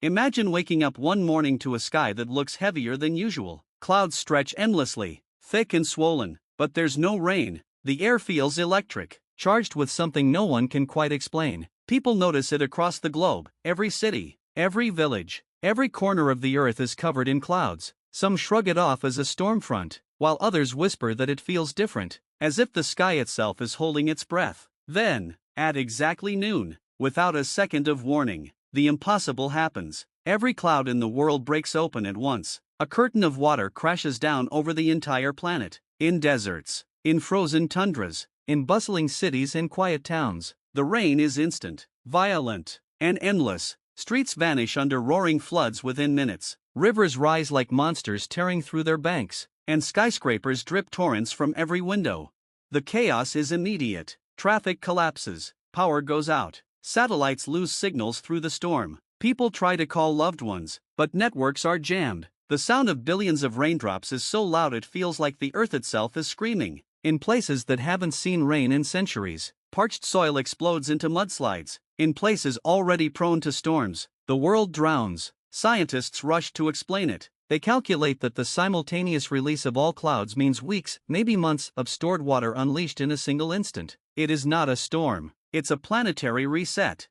Imagine waking up one morning to a sky that looks heavier than usual. Clouds stretch endlessly, thick and swollen, but there's no rain. The air feels electric, charged with something no one can quite explain. People notice it across the globe. Every city, every village, every corner of the earth is covered in clouds. Some shrug it off as a storm front, while others whisper that it feels different, as if the sky itself is holding its breath. Then, at exactly noon, without a second of warning, the impossible happens. Every cloud in the world breaks open at once. A curtain of water crashes down over the entire planet. In deserts, in frozen tundras, in bustling cities and quiet towns, the rain is instant, violent, and endless. Streets vanish under roaring floods within minutes. Rivers rise like monsters tearing through their banks, and skyscrapers drip torrents from every window. The chaos is immediate. Traffic collapses, power goes out, satellites lose signals through the storm. People try to call loved ones, but networks are jammed. The sound of billions of raindrops is so loud it feels like the earth itself is screaming. In places that haven't seen rain in centuries, parched soil explodes into mudslides. In places already prone to storms, the world drowns. Scientists rush to explain it. They calculate that the simultaneous release of all clouds means weeks, maybe months, of stored water unleashed in a single instant. It is not a storm, it's a planetary reset.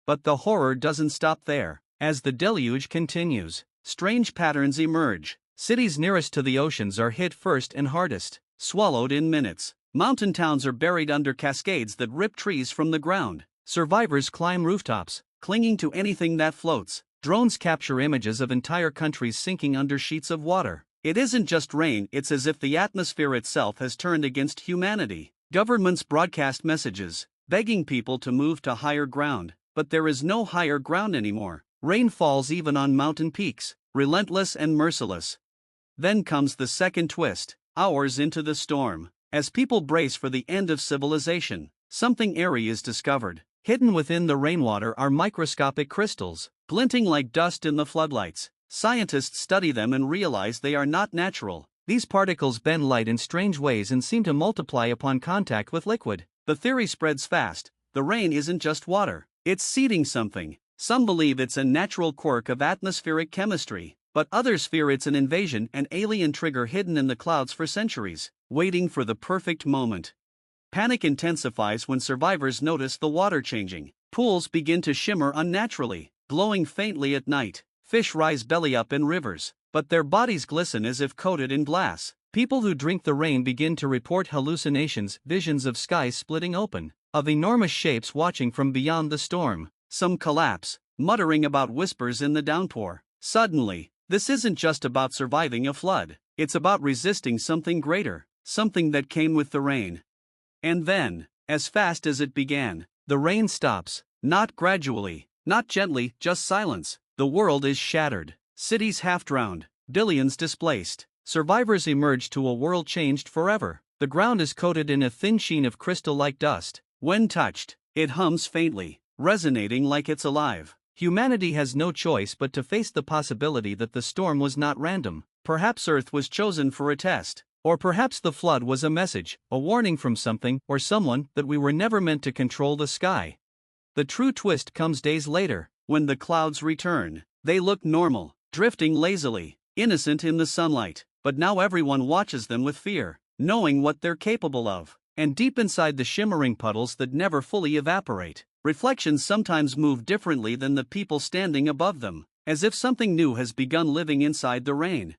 But the horror doesn't stop there. As the deluge continues, strange patterns emerge. Cities nearest to the oceans are hit first and hardest, swallowed in minutes. Mountain towns are buried under cascades that rip trees from the ground. Survivors climb rooftops, clinging to anything that floats. Drones capture images of entire countries sinking under sheets of water. It isn't just rain, it's as if the atmosphere itself has turned against humanity. Governments broadcast messages, begging people to move to higher ground, but there is no higher ground anymore. Rain falls even on mountain peaks, relentless and merciless. Then comes the second twist. Hours into the storm, as people brace for the end of civilization, something eerie is discovered. Hidden within the rainwater are microscopic crystals, glinting like dust in the floodlights. Scientists study them and realize they are not natural. These particles bend light in strange ways and seem to multiply upon contact with liquid. The theory spreads fast. The rain isn't just water, it's seeding something. Some believe it's a natural quirk of atmospheric chemistry, but others fear it's an invasion, an alien trigger hidden in the clouds for centuries, waiting for the perfect moment. Panic intensifies when survivors notice the water changing. Pools begin to shimmer unnaturally, glowing faintly at night. Fish rise belly up in rivers, but their bodies glisten as if coated in glass. People who drink the rain begin to report hallucinations, visions of skies splitting open, of enormous shapes watching from beyond the storm. Some collapse, muttering about whispers in the downpour. Suddenly, this isn't just about surviving a flood, it's about resisting something greater, something that came with the rain. And then, as fast as it began, the rain stops, not gradually, not gently, just silence. The world is shattered, cities half-drowned, billions displaced. Survivors emerge to a world changed forever. The ground is coated in a thin sheen of crystal-like dust. When touched, it hums faintly, resonating like it's alive. Humanity has no choice but to face the possibility that the storm was not random. Perhaps Earth was chosen for a test. Or perhaps the flood was a message, a warning from something or someone that we were never meant to control the sky. The true twist comes days later, when the clouds return. They look normal, drifting lazily, innocent in the sunlight, but now everyone watches them with fear, knowing what they're capable of. And deep inside the shimmering puddles that never fully evaporate, reflections sometimes move differently than the people standing above them, as if something new has begun living inside the rain.